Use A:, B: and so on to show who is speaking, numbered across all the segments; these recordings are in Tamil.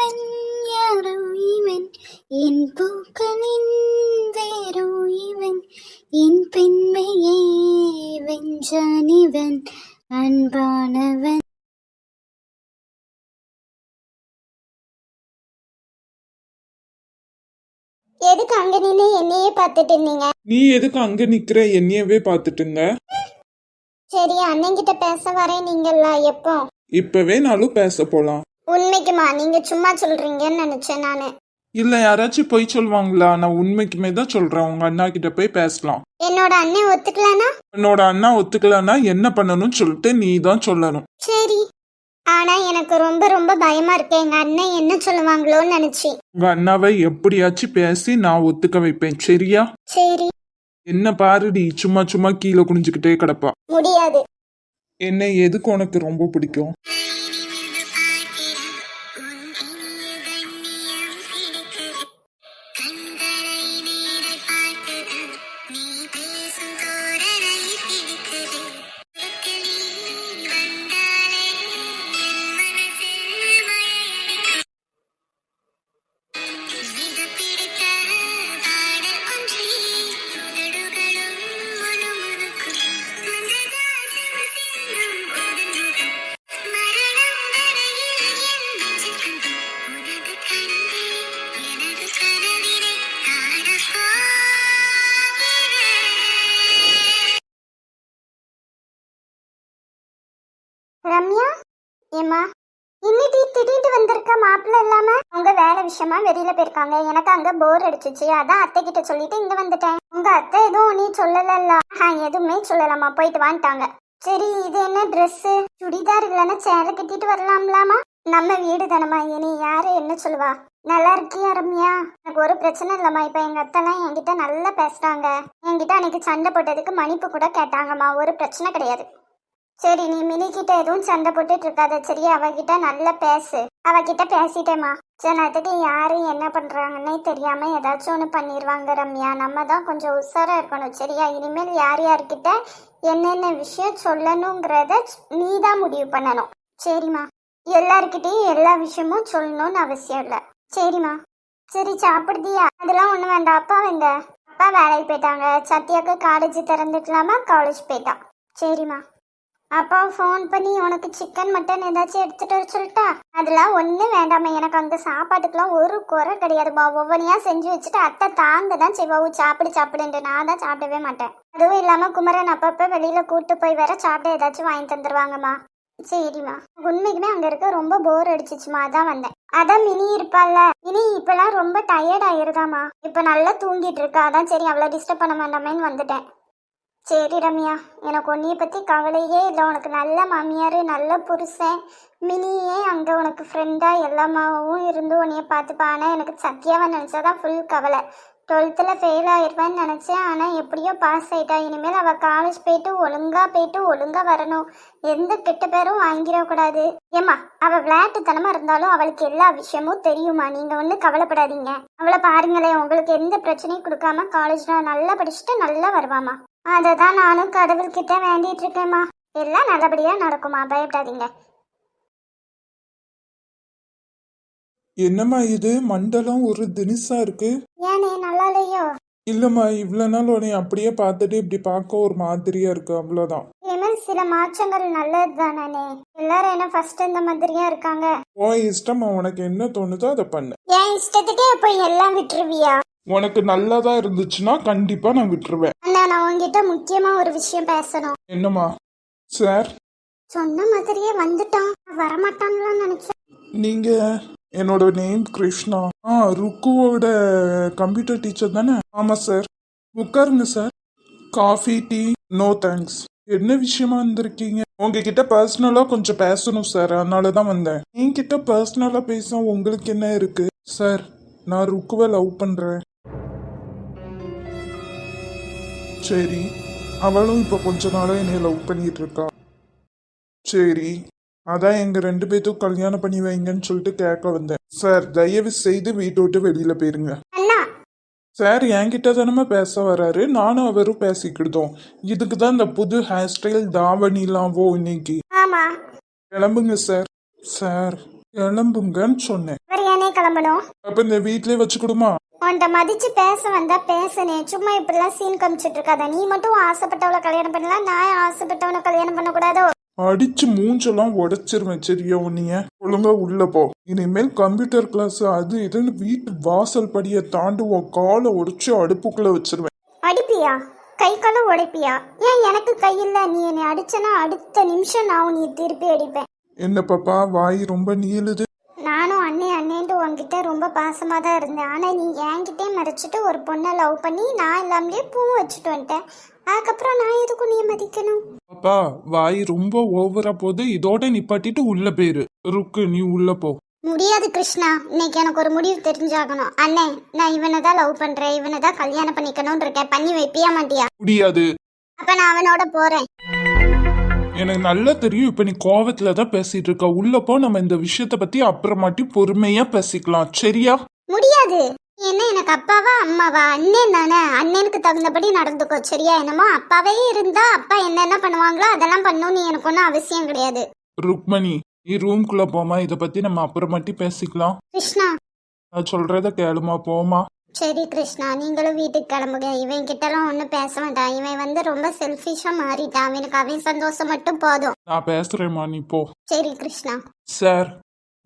A: இவன் யாரோ இவன் என் பூக்களின் வேரோ இவன் என் பெண்மையை வென்றான் இவன் அன்பானவன். எதுக்கு அங்க நின்று என்னையே பார்த்துட்டு இருந்தீங்க?
B: நீ எதுக்கு அங்க நிக்கிற என்னையவே பார்த்துட்டு இருந்த?
A: சரி, அண்ணன்கிட்ட பேச வரேன். நீங்களா எப்போ?
B: இப்பவே நானும் பேச போலாம்.
A: உண்மைக்குமா? நீங்க சும்மா சொல்றீங்கன்னு நினைச்சேன் நானு.
B: இல்ல யாராச்சும் பொய் சொல்லுவாங்களா? நான் உண்மைக்குமே தான் சொல்றேன். உங்க அண்ணா கிட்ட போய் பேசலாம்.
A: என்னோட அண்ணன் ஒத்துக்கலனா?
B: என்னோட அண்ணா ஒத்துக்கலன்னா என்ன பண்ணணும்னு சொல்லிட்டு நீ தான் சொல்லணும்.
A: சரி, ஆனா எனக்கு ரொம்ப ரொம்ப பயமா இருக்கு. எங்க அண்ணன் என்ன சொல்லுவாங்களோன்னு நினைச்சு.
B: உங்க அண்ணாவை எப்படியாச்சும் பேசி நான் ஒத்துக்க வைப்பேன், சரியா?
A: சரி.
B: என்ன பாருடி, சும்மா சும்மா கீழே குனிஞ்சுக்கிட்டே கிடப்பா.
A: முடியாது.
B: என்ன எதுக்கு உனக்கு ரொம்ப பிடிக்கும்?
A: ரம்யா, ஏமா இன்னைக்கு திடீர்னு வந்திருக்க? மாப்பிள்ள இல்லாம? அவங்க வேலை விஷயமா வெளியில போயிருக்காங்க. எனக்கு அங்க போர் அடிச்சிச்சு, அதான் அத்தை கிட்ட சொல்லிட்டு இங்க வந்துட்டேன். உங்க அத்தை எதுவும் நீ சொல்லல? எதுவுமே சொல்லலாமா, போயிட்டு வந்துட்டாங்க. சரி, இது என்ன ட்ரெஸ்? சுடிதார் இல்லைன்னா சேலை கட்டிட்டு வரலாம்லாமா? நம்ம வீடு தானம்மா, இனி யாரு என்ன சொல்லுவா? நல்லா இருக்கியா ரம்யா? எனக்கு ஒரு பிரச்சனை இல்லம்மா. இப்ப எங்க அத்தைலாம் என்கிட்ட நல்லா பேசுறாங்க. என்கிட்ட அன்னைக்கு சண்டை போட்டதுக்கு மன்னிப்பு கூட கேட்டாங்கம்மா. ஒரு பிரச்சனை கிடையாது. சரி, நீ மினிக்கிட்ட எதுவும் சண்டை போட்டுட்டு இருக்காத, சரியா? அவகிட்ட நல்லா பேசு. அவகிட்ட பேசிட்டேம்மா. சின்னத்துக்கு யாரு என்ன பண்றாங்கன்னே தெரியாம ஏதாச்சும் ஒன்று பண்ணிடுவாங்க ரம்யா. நம்ம தான் கொஞ்சம் உஷாரா இருக்கணும், சரியா? இனிமேல் யார் யார்கிட்ட என்னென்ன விஷயம் சொல்லணுங்கிறத நீ தான் முடிவு பண்ணணும், சரிம்மா? எல்லார்கிட்டையும் எல்லா விஷயமும் சொல்லணும்னு அவசியம் இல்லை, சரிம்மா? சரி, சாப்பிடுதியா? அதெல்லாம் ஒன்றும் வேண்டாம். அப்பா எங்க? அப்பா வேலைக்கு போயிட்டாங்க. சத்யாவுக்கு காலேஜ் திறந்துக்கலாமா? காலேஜ் போயிட்டான். சரிம்மா. அப்பா ஃபோன் பண்ணி உனக்கு சிக்கன் மட்டன் ஏதாச்சும் எடுத்துட்டு வர சொல்லிட்டா? அதெல்லாம் ஒன்றும் வேண்டாமே. எனக்கு அங்கே சாப்பாட்டுக்கெல்லாம் ஒரு குறை கிடையாதுமா. ஒவ்வொன்றையா செஞ்சு வச்சுட்டு அத்தை தாங்க தான் செய்வாவு. சாப்பிடுன்ட்டு நான் தான் சாப்பிடவே மாட்டேன். அதுவும் இல்லாமல் குமரன் அப்பப்போ வெளியில் கூப்பிட்டு போய் வேற சாப்பிட ஏதாச்சும் வாங்கி தந்துடுவாங்கம்மா. சரிம்மா. உண்மைக்குமே அங்கே இருக்க ரொம்ப போர் அடிச்சிச்சுமா, அதான் வந்தேன். அதான் மினி இருப்பாள்ல, மினி இப்பெல்லாம் ரொம்ப டயர்ட் ஆயிருதாம்மா. இப்போ நல்லா தூங்கிட்டு இருக்கா, அதான் சரி அவளை டிஸ்டர்ப் பண்ண வேண்டாமேன்னு வந்துட்டேன். சரி ரம்யா, எனக்கு உன்னைய பற்றி கவலையே இல்லை. உனக்கு நல்ல மாமியார், நல்ல புருஷன், மினியே அங்கே உனக்கு ஃப்ரெண்டாக எல்லாமாவும் இருந்து உன்னைய பார்த்துப்பா. ஆனால் எனக்கு சத்யாவை நினச்சாதான் ஃபுல் கவலை. 12th ஃபெயில் ஆயிடுவேன்னு நினச்சேன், ஆனால் எப்படியோ பாஸ் ஆகிட்டா. இனிமேல் அவள் காலேஜ் போயிட்டு ஒழுங்காக வரணும். எந்த கெட்ட பேரும் வாங்கிடக்கூடாது. ஏம்மா, அவள் விளையாட்டுத்தனமாக இருந்தாலும் அவளுக்கு எல்லா விஷயமும் தெரியுமா? நீங்கள் ஒன்றும் கவலைப்படாதீங்க. அவளை பாருங்களேன், உங்களுக்கு எந்த பிரச்சனையும் கொடுக்காம காலேஜில் நல்லா படிச்சுட்டு நல்லா வருவாமா. அதை தான் நானும் கடவுள்கிட்ட வேண்டிட்டு இருக்கேம்மா. எல்லாம் நல்லபடியாக நடக்குமா, பயப்படாதீங்க.
B: என்னம்மா இது மண்டலம் ஒரு தினிசா இருக்கு?
A: ஏனே, நல்லா இல்லையோ?
B: இல்லம்மா, இவ்வளவு நாள் உன்னை அப்படியே பார்த்துட்டு இப்படி பார்க்க ஒரு மாதிரியா இருக்கு, அவ்வளவுதான்.
A: இனிமேல் சில மாற்றங்கள் நல்லது தானே. எல்லாரும் என்ன ஃபர்ஸ்ட் இந்த மாதிரியா இருக்காங்க?
B: உன் இஷ்டமா, உனக்கு என்ன தோணுதோ அதை பண்ணு.
A: என் இஷ்டத்துக்கே போய் எல்லாம் விட்டுருவியா?
B: உனக்கு நல்லதா இருந்துச்சுன்னா கண்டிப்பா நான் விட்டுருவேன்.
A: அண்ணா, நான் உங்ககிட்ட முக்கியமா ஒரு விஷயம் பேசணும்.
B: என்னம்மா? சார்
A: சொன்ன மாதிரியே வந்துட்டான். வரமாட்டாங்களான்னு நினைச்சேன்.
B: நீங்க? என்னோட நேம் கிருஷ்ணா. ருக்குவோட கம்ப்யூட்டர் டீச்சர் தானே? ஆமா சார். உட்காருங்க sir. Coffee tea? No thanks. என்ன விஷயமா வந்திருக்கீங்க? உங்ககிட்ட பர்சனலா கொஞ்சம் பேசணும் சார், அதனாலதான் வந்தேன். என்கிட்ட பர்சனலா பேச உங்களுக்கு என்ன இருக்கு? சார், நான் ருக்குவை லவ் பண்றேன். சரி, அவளும் இப்ப கொஞ்ச நாளா என்னைய லவ் பண்ணிட்டு இருக்கா. சரி, அதான் எங்க 2 பேத்துக்கும் கல்யாணம் பண்ணி வைங்கன்னு சொல்லிட்டு கேட்க வந்தேன். சார், தயவு செய்து வீட்டை விட்டு வெளியில போயிருங்க. சார், என்கிட்ட தானே பேச வராரு, நானும் அவரும் பேசிக்கிட்டோம். இதுக்கு தான் இந்த புது ஹேர் ஸ்டைல் தாவணிலாவோ இன்னைக்கு.
A: ஆமா,
B: கிளம்புங்க சார். சார், கிளம்புங்கன்னு சொன்னேன்.
A: அவர் ஏனே கிளம்பணும்?
B: அப்ப இந்த வீட்லயே வச்சுக்கிடுமா?
A: உன்கிட்ட மதிச்சு பேச வந்தா பேசுனே, சும்மா இப்படிலாம் சீன் காமிச்சிட்டு இருக்காத. நீ மட்டும் ஆசைப்பட்டவளை கல்யாணம் பண்ணலாம், நான் ஆசைப்பட்டவனை கல்யாணம் பண்ணக்கூடாதோ?
B: அடிச்சு மூஞ்செல்லாம் உடைச்சிருவேன் சரியா உன்னைய. ஒழுங்கா உள்ள போ. இனிமேல் கம்ப்யூட்டர் கிளாஸ் அது இதுன்னு வீட்டு வாசல் படியை தாண்டுவோம், காலை உடைச்சு அடுப்புக்குள்ள வச்சிருவேன்.
A: அடிப்பியா? கை காலம் உடைப்பியா? ஏன் எனக்கு கை இல்ல? நீ என்னை அடிச்சனா அடுத்த நிமிஷம் நான் உன்னை திருப்பி அடிப்பேன்.
B: என்ன பாப்பா வாய் ரொம்ப நீளுது?
A: நானும் அண்ணேன்ட்டு உன்கிட்ட ரொம்ப பாசமாக தான் இருந்தேன். ஆனால் நீ என்கிட்டே மறைச்சிட்டு ஒரு பொண்ணை லவ் பண்ணி நான் இல்லாமலே பூ வச்சுட்டு வந்துட்டேன். அதுக்கப்புறம் நான் எதுக்கும் நீ மதிக்கணும்?
B: பாப்பா வாய் ரொம்ப ஓவரா போகுது, இதோட நிப்பாட்டிட்டு உள்ள போயிரு. ருக்கு நீ உள்ள போ.
A: முடியாது கிருஷ்ணா, இன்னைக்கு எனக்கு ஒரு முடிவு தெரிஞ்சாகணும். அண்ணே, நான் இவனை தான் லவ் பண்றேன், இவனை தான் கல்யாணம் பண்ணிக்கணும்னு இருக்கேன். பண்ணி வைப்பியா மாட்டியா?
B: முடியாது.
A: அப்ப நான் அவனோட போறேன்.
B: எனக்கு நல்லா தெரியும் இப்ப நீ கோவத்துல தான் பேசிட்டு இருக்க. உள்ள போ, நம்ம இந்த விஷயத்த பத்தி அப்புறமாட்டி பொறுமையா பேசிக்கலாம் சரியா?
A: முடியாது. என்ன எனக்கு அப்பாவா அம்மாவா? அண்ணன் தானே, அண்ணனுக்கு தகுந்தபடி நடந்துக்கோ சரியா? என்னமோ அப்பாவே இருந்தா அப்பா என்னென்ன பண்ணுவாங்களோ அதெல்லாம் பண்ணணும்னு எனக்கு ஒன்றும் அவசியம் கிடையாது.
B: ருக்மணி நீ ரூம்குள்ள போமா, இத பத்தி நம்ம அப்புறமாட்டி பேசிக்கலாம்.
A: கிருஷ்ணா
B: நான் சொல்றத கேளுமா, போமா.
A: சரி கிருஷ்ணா, நீங்களும் வீட்டுக்கு கிளம்புங்க. இவன் கிட்டலாம் ஒன்றும் பேச வேண்டாம். இவன் வந்து ரொம்ப செல்ஃபிஷா மாறிட்டான். அவனுக்கு அவன் சந்தோஷம் மட்டும் போதும்.
B: நான் பேசுறேம்மா, நீ போ.
A: சரி கிருஷ்ணா.
B: சார்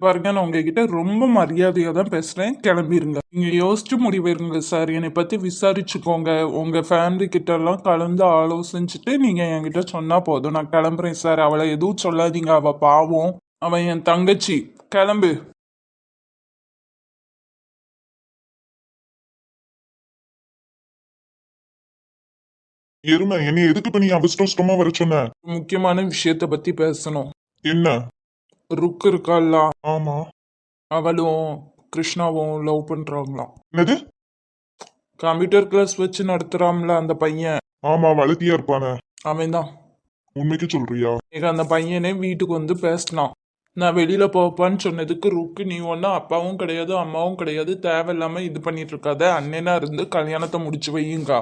B: பாருங்க, நான் உங்ககிட்ட ரொம்ப மரியாதையா தான் பேசுறேன், கிளம்பிருங்க. நீங்க யோசிச்சு முடிவெடுங்க சார். என்னை பத்தி விசாரிச்சுக்கோங்க, உங்க ஃபேமிலி கிட்ட எல்லாம் கலந்து ஆலோசிச்சுட்டு நீங்க என்கிட்ட சொன்னா போதும். நான் கிளம்புறேன் சார். அவளை எதுவும் சொல்லாதீங்க, அவ பாவம், அவன் என் தங்கச்சி. கிளம்பு.
C: எருமை என்னை எதுக்கு இப்ப நீ அவசரமா வர சொன்ன?
B: முக்கியமான விஷயத்த பத்தி பேசணும்.
C: என்ன?
B: ருக்கு இருக்காள்ல,
C: ஆமா.
B: அவளும் கிருஷ்ணாவும் லவ் பண்றாங்களாம்.
C: என்னது?
B: கம்ப்யூட்டர் கிளாஸ் வச்சு நடத்துறாம்ல அந்த பையன்,
C: ஆமா, வளர்த்தியா இருப்பானே
B: அவன் தான்.
C: உண்மைக்கு சொல்றியா?
B: அந்த பையனே வீட்டுக்கு வந்து பேசினான். நான் வெளியில போப்பான்னு சொன்னதுக்கு ருக்கு நீ ஒன்னும் அப்பாவும் கிடையாது அம்மாவும் கிடையாது, தேவையில்லாம இது பண்ணிட்டு இருக்காத, அண்ணனா இருந்து கல்யாணத்தை முடிச்சு வையுங்க.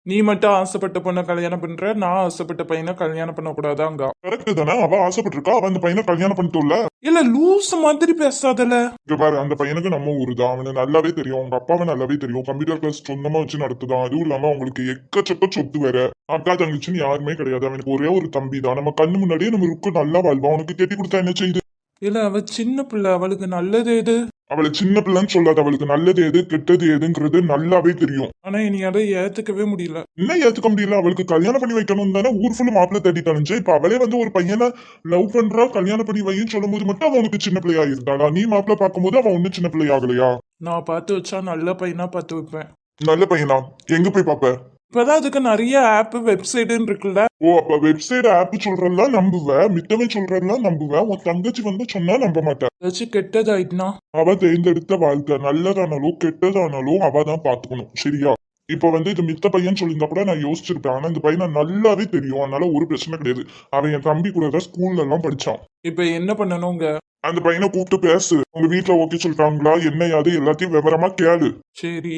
B: நீ மட்டும் ஆசைப்பட்ட பொண்ணை கல்யாணம் பண்ற, நான் ஆசைப்பட்ட பையனை கல்யாணம் பண்ணக்கூடாதாங்க.
C: கரெக்ட் தானே? அவ ஆசைப்பட்டிருக்கா, அவ அந்த பையனை கல்யாணம் பண்ணிட்டோம்ல.
B: இல்ல லூஸ் மாதிரி பேசாதல.
C: இங்க பாரு, அந்த பையனுக்கு நம்ம ஊரு தான், அவனுக்கு நல்லாவே தெரியும், உங்க அப்பாவை நல்லாவே தெரியும். கம்ப்யூட்டர் கிளாஸ் சொந்தமா வச்சு நடத்துதான். அதுவும் இல்லாம அவங்களுக்கு எக்கச்சக்க சொத்து வேற. அக்கா தங்கச்சின்னு யாருமே கிடையாது. அவனுக்கு ஒரே ஒரு தம்பி தான். நம்ம கண்ணு முன்னாடியே நம்ம ருக்கு நல்லா வாழ்வான். அவனுக்கு கட்டி கொடுத்தா என்ன செய்யுது?
B: இல்ல அவ சின்ன பிள்ளை, அவளுக்கு நல்லது எது?
C: அவளை சின்ன பிள்ளைன்னு சொல்லாத, அவளுக்கு நல்லது எது கெட்டது எதுங்கிறது நல்லாவே தெரியும்.
B: ஆனா இனி அதை ஏத்துக்கவே முடியல.
C: என்ன ஏத்துக்க முடியல? அவளுக்கு கல்யாணம் பண்ணி வைக்கணும் தானே ஊர் ஃபுல்லு மாப்பிள்ளை தேடி தனிச்சு. இப்ப அவளே வந்து ஒரு பையனை லவ் பண்றா, கல்யாணம் பண்ணி வைன்னு சொல்லும் போது மட்டும் அவனுக்கு சின்ன பிள்ளையா இருந்தாளா? நீ மாப்பிள்ளை பார்க்கும்போது அவன் ஒன்னும் சின்ன பிள்ளையாகலையா?
B: நான் பார்த்து வச்சா நல்ல பையனா பார்த்து வைப்பேன்.
C: நல்ல பையனா? எங்க போய் பாப்ப?
B: இப்பதான் அதுக்கு நிறைய ஆப் வெப்சைட்டுன்னு இருக்குல்ல.
C: ஓ, அப்ப வெப்சைட் ஆப் சொல்றதெல்லாம் நம்புவ, மித்தவன் சொல்றதெல்லாம் நம்புவ. உன் தங்கச்சி வந்து சொன்னா நம்ப மாட்டேன்.
B: ஏதாச்சும் கெட்டதாயிட்டுனா?
C: அவ தேர்ந்தெடுத்த வாழ்க்கை நல்லதானாலும் கெட்டதானாலும் அவ தான் பாத்துக்கணும் சரியா? இப்ப வந்து இது மித்த பையன் சொல்லியிருந்தா கூட நான் யோசிச்சிருப்பேன். ஆனா இந்த பையனை நல்லாவே தெரியும், அதனால ஒரு பிரச்சனை கிடையாது. அவன் என் தம்பி கூட தான் ஸ்கூல்ல எல்லாம் படிச்சான்.
B: இப்ப என்ன பண்ணணுங்க?
C: அந்த பையனை கூப்பிட்டு பேசு. உங்க வீட்டுல ஓகே சொல்லிட்டாங்களா என்ன யாது எல்லாத்தையும் விவரமா கேளு.
B: சரி.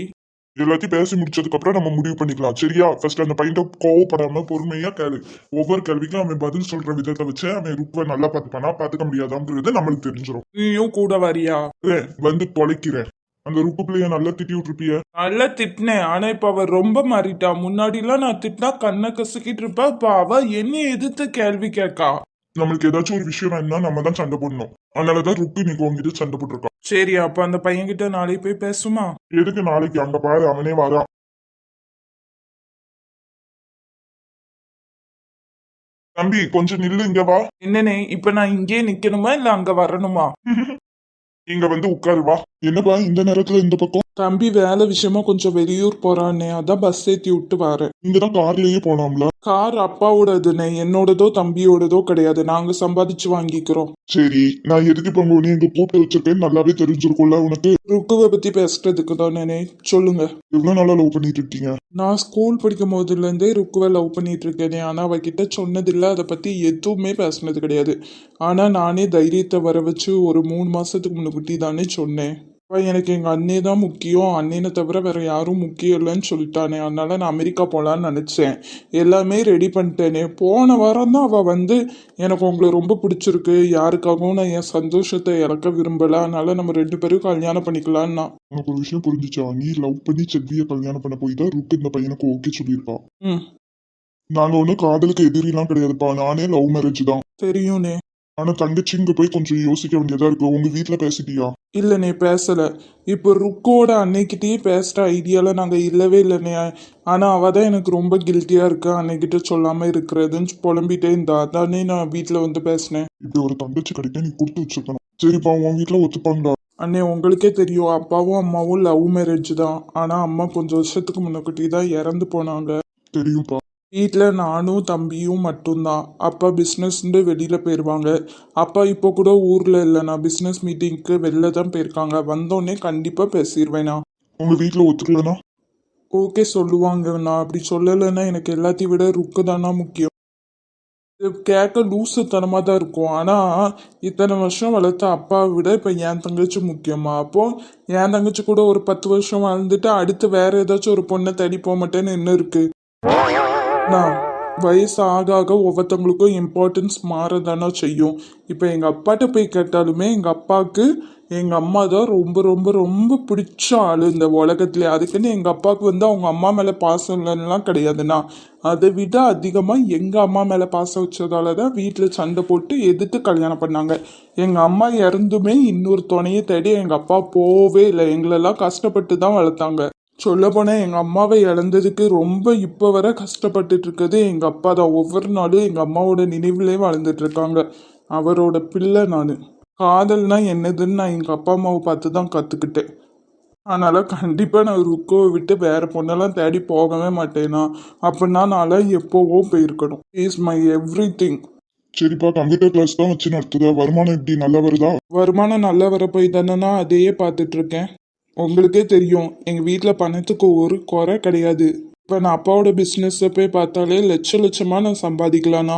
C: எல்லாத்தையும் பேசி முடிச்சதுக்கு அப்புறம் நம்ம முடிவு பண்ணிக்கலாம் சரியா? ஃபர்ஸ்ட் அந்த பையன் கோவப்படாம பொறுமையா கேளு. ஒவ்வொரு கேள்விக்கும் அவன் பதில் சொல்ற விதத்தை வச்சு அவன் ருக்குவை நல்லா பார்த்துப்பானா பார்த்துக்க முடியாதாங்கிறது நம்மளுக்கு தெரிஞ்சிடும்.
B: நீயும் கூட வரியா?
C: வந்து தொலைக்கிறேன். அந்த ருக்கு பிள்ளைய நல்லா திட்டி விட்டுருப்பிய.
B: நல்லா திட்டினேன், ஆனா இப்ப அவ ரொம்ப மாறிட்டா. முன்னாடி எல்லாம் நான் திட்டினா கண்ணை கசக்கிட்டு இருப்பா, இப்ப அவ என்ன எதிர்த்து கேள்வி கேட்கா.
C: நம்மளுக்கு ஏதாச்சும் ஒரு விஷயம் வேணும்னா நம்ம தான் சண்டை போடணும். அதனாலதான் ருக்கு இன்னைக்கு உங்ககிட்ட சண்டை போட்டிருக்கான்.
B: சரி, அப்ப அந்த பையன்கிட்ட நாளைக்கு போய் பேசுமா?
C: எதுக்கு நாளைக்கு? அங்க பாரு, அவனே வரான். தம்பி கொஞ்சம் நில்லு, இங்க வா.
B: என்னனே, இப்ப நான் இங்கே நிக்கணுமா இல்ல அங்க வரணுமா?
C: இங்க வந்து உட்காரு வா. என்னப்பா இந்த நேரத்துல இந்த பக்கம்?
B: தம்பி வேலை விஷயமா கொஞ்சம் வெளியூர் போறானே, அதான் பஸ் ஏத்தி விட்டு வரேன்.
C: இங்கதான் கார்லயே போனாம்ல.
B: கார் அப்பாவோடதுனே, என்னோடதோ தம்பியோடதோ கிடையாது. நாங்க சம்பாதிச்சு வாங்கிக்கிறோம்.
C: சரி, நான் எதுக்கு இப்ப உன்னை இங்க கூப்பிட்டு வச்சிருக்கேன்னு நல்லாவே தெரிஞ்சிருக்கும்ல உனக்கு.
B: ருக்குவை பத்தி பேசுறதுக்கு தானே. சொல்லுங்க.
C: எவ்வளவு நாளா லவ் பண்ணிட்டு இருக்கீங்க?
B: நான் ஸ்கூல் படிக்கும் போதுல இருந்தே ருக்குவை லவ் பண்ணிட்டு இருக்கேனே, ஆனா அவகிட்ட சொன்னதில்ல, அதை பத்தி எதுவுமே பேசினது கிடையாது. ஆனா நானே தைரியத்தை வர வச்சு ஒரு 3 மாசத்துக்கு முன்னுக்குட்டி தானே சொன்னேன். அப்பா, எனக்கு எங்க அண்ணே தான் முக்கியம், அண்ணனை தவிர வேற யாரும் முக்கியம் இல்லைன்னு சொல்லிட்டானே, அதனால நான் அமெரிக்கா போலான்னு நினைச்சேன். எல்லாமே ரெடி பண்ணிட்டேனே. போன வாரம் தான் அவ வந்து எனக்கு உங்களை ரொம்ப பிடிச்சிருக்கு, யாருக்காகவும் நான் என் சந்தோஷத்தை இழக்க விரும்பல, அதனால நம்ம 2 பேரும் கல்யாணம் பண்ணிக்கலான்னா.
C: உனக்கு ஒரு விஷயம் புரிஞ்சுச்சா? நீ லவ் பண்ணி செல்வியை கல்யாணம் பண்ண போய் தான் ருக்கு இந்த பையனுக்கு ஓகே சொல்லியிருப்பா.
B: ம்.
C: நாங்க ஒன்றும் காதலுக்கு எதிரிலாம் கிடையாதுப்பா, நானே லவ் மேரேஜ் தான்.
B: தெரியும்னே.
C: ஆனா தங்கச்சி இங்க போய் கொஞ்சம் யோசிக்க வேண்டியதா இருக்கு. உங்க வீட்ல பேசிட்டியா?
B: இல்லைண்ணே, பேசல. இப்போ ருக்கோட அன்னைக்கிட்டயே பேசுற ஐடியால நாங்க இல்லவே இல்லைண்ணே. ஆனா அவ தான் எனக்கு ரொம்ப கில்ட்டியா இருக்கா, அன்னைக்கிட்ட சொல்லாம இருக்கிறதுன்னு புலம்பிட்டே இருந்தா. அதானே நான் வீட்டில் வந்து பேசினேன்.
C: இப்படி ஒரு தங்கச்சி கிடைக்க நீ கொடுத்து வச்சிருக்கணும். சரிப்பா, உன் வீட்ல ஒத்துப்பாங்களா?
B: அண்ணே, உங்களுக்கே தெரியும், அப்பாவும் அம்மாவும் லவ் மேரேஜ் தான். ஆனா அம்மா கொஞ்சம் வருஷத்துக்கு முன்னாடி தான் இறந்து போனாங்க.
C: தெரியும்ப்பா.
B: வீட்டில் நானும் தம்பியும் மட்டும்தான். அப்பா பிஸ்னஸ்ன்னு வெளியில் போயிடுவாங்க. அப்பா இப்போ கூட ஊரில் இல்லை, நான் பிஸ்னஸ் மீட்டிங்க்கு வெளில தான் போயிருக்காங்க. வந்தோடனே கண்டிப்பாக பேசிடுவேண்ணா.
C: உங்க வீட்ல ஒத்துக்கலனா?
B: ஓகே சொல்லுவாங்க. நான் அப்படி சொல்லலைன்னா எனக்கு எல்லாத்தையும் விட ருக்கு தானா முக்கியம். இது கேட்க லூசுத்தனமாக தான் இருக்கும். ஆனால் இத்தனை வருஷம் வளர்த்த அப்பாவை விட இப்போ என் தங்கச்சி முக்கியமா? அப்போது என் தங்கச்சி கூட ஒரு 10 வருஷம் வாழ்ந்துட்டு அடுத்து வேற ஏதாச்சும் ஒரு பொண்ணை தேடி போக மாட்டேன்னு என்ன இருக்கு? நான் வயசு ஆக ஆக ஒவ்வொருத்தவங்களுக்கும் இம்பார்ட்டன்ஸ் மாறதானே செய்யும். இப்போ எங்கள் அப்பாட்ட போய் கேட்டாலுமே எங்கள் அப்பாவுக்கு எங்கள் அம்மா தான் ரொம்ப ரொம்ப ரொம்ப பிடிச்ச ஆள் இந்த உலகத்துலேயே. அதுக்குன்னு எங்கள் அப்பாவுக்கு வந்து அவங்க அம்மா மேலே பாசம் இல்லைன்னுலாம் கிடையாதுண்ணா. அதை விட அதிகமாக எங்கள் அம்மா மேலே பாசம் வச்சதால தான் வீட்டில் சண்டை போட்டு எதிர்த்து கல்யாணம் பண்ணாங்க. எங்கள் அம்மா இறந்துமே இன்னொரு துணையை தேடி எங்கள் அப்பா போகவே இல்லை. எங்களெல்லாம் கஷ்டப்பட்டு தான் வளர்த்தாங்க. சொல்லப்போனால் எங்கள் அம்மாவை இழந்ததுக்கு ரொம்ப இப்போ வரை கஷ்டப்பட்டுட்டு இருக்கிறது எங்கள் அப்பா தான். ஒவ்வொரு நாளும் எங்கள் அம்மாவோட நினைவுலே வாழ்ந்துட்டு இருக்காங்க. அவரோட பிள்ளை நான். காதல்னா என்னதுன்னு நான் எங்கள் அப்பா அம்மாவை பார்த்து தான் கற்றுக்கிட்டேன். அதனால் கண்டிப்பாக நான் ருக்கோவை விட்டு வேறு பொண்ணெல்லாம் தேடி போகவே மாட்டேனா. அப்படின்னா நான் எப்போவோ போயிருக்கணும். Is my every thing.
C: சரிப்பா, கம்ப்யூட்டர் கிளாஸ் தான் வச்சு நடத்துதா? வருமானம் எப்படி நல்லா வருதா?
B: வருமானம் நல்லா வர போய் தானேன்னா அதையே பார்த்துட்டு இருக்கேன். உங்களுக்கே தெரியும், எங்கள் வீட்டில் பணத்துக்கு ஒரு குறை கிடையாது. இப்போ நான் அப்பாவோட பிஸ்னஸை போய் பார்த்தாலே லட்சமாக நான் சம்பாதிக்கலாண்ணா.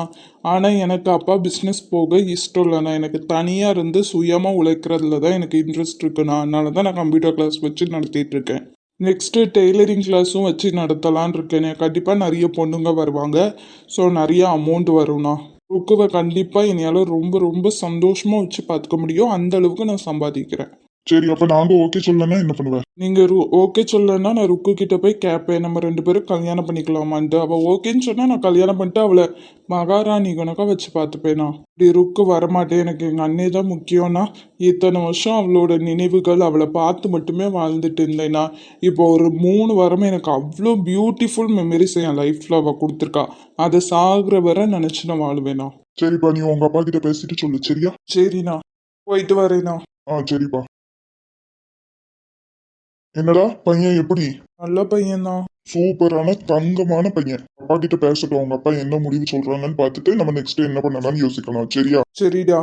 B: ஆனால் எனக்கு அப்பா பிஸ்னஸ் போக இஷ்டம் இல்லைண்ணா. எனக்கு தனியாக இருந்து சுயமாக உழைக்கிறதுல தான் எனக்கு இன்ட்ரெஸ்ட் இருக்குண்ணா. அதனால தான் நான் கம்ப்யூட்டர் கிளாஸ் வச்சு நடத்திட்டு இருக்கேன். நெக்ஸ்ட்டு டெய்லரிங் கிளாஸும் வச்சு நடத்தலான் இருக்கேன். கண்டிப்பாக நிறைய பொண்ணுங்க வருவாங்க. ஸோ நிறைய அமௌண்ட் வரும்ண்ணா. ருக்குவை கண்டிப்பாக என்னையால் ரொம்ப ரொம்ப சந்தோஷமாக வச்சு பார்த்துக்க முடியும். அந்த அளவுக்கு நான் சம்பாதிக்கிறேன்.
C: சரி, அப்ப நாங்க ஓகே சொல்லனா என்ன பண்ணுவேன்?
B: நீங்கள் ஓகே சொல்லலைன்னா நான் ருக்கு கிட்ட போய் கேட்பேன், நம்ம 2 பேரும் கல்யாணம் பண்ணிக்கலாமான்ட்டு. அவள் ஓகேன்னு சொன்னால் நான் கல்யாணம் பண்ணிட்டு அவளை மகாராணி கணக்காக வச்சு பார்த்துப்பேனா. இப்படி ருக்கு வரமாட்டேன், எனக்கு எங்கள் அண்ணே தான் முக்கியம்னா. இத்தனை வருஷம் அவளோட நினைவுகள், அவளை பார்த்து மட்டுமே வாழ்ந்துட்டு இருந்தேன்னா. இப்போ ஒரு 3 வாரமே எனக்கு அவ்வளோ பியூட்டிஃபுல் மெமரிஸ் என் லைஃப்பில் அவள் கொடுத்துருக்கா. அதை சாகுற வரை நினச்சி நான் வாழ்வேனா.
C: சரிப்பா, நீ உங்க அப்பா கிட்ட பேசிட்டு சொல்லு. சரியா?
B: சரிண்ணா, போயிட்டு வரேண்ணா.
C: சரிப்பா. என்னடா பையன் எப்படி?
B: நல்ல பையன்தான்.
C: சூப்பரான தங்கமான பையன். அப்பா கிட்ட பேசட்டும், உங்க அப்பா என்ன முடிவு சொல்றாங்கன்னு பார்த்துட்டு நம்ம நெக்ஸ்ட் என்ன பண்ணலாம்னு யோசிக்கலாம். சரியா?
B: சரிடா.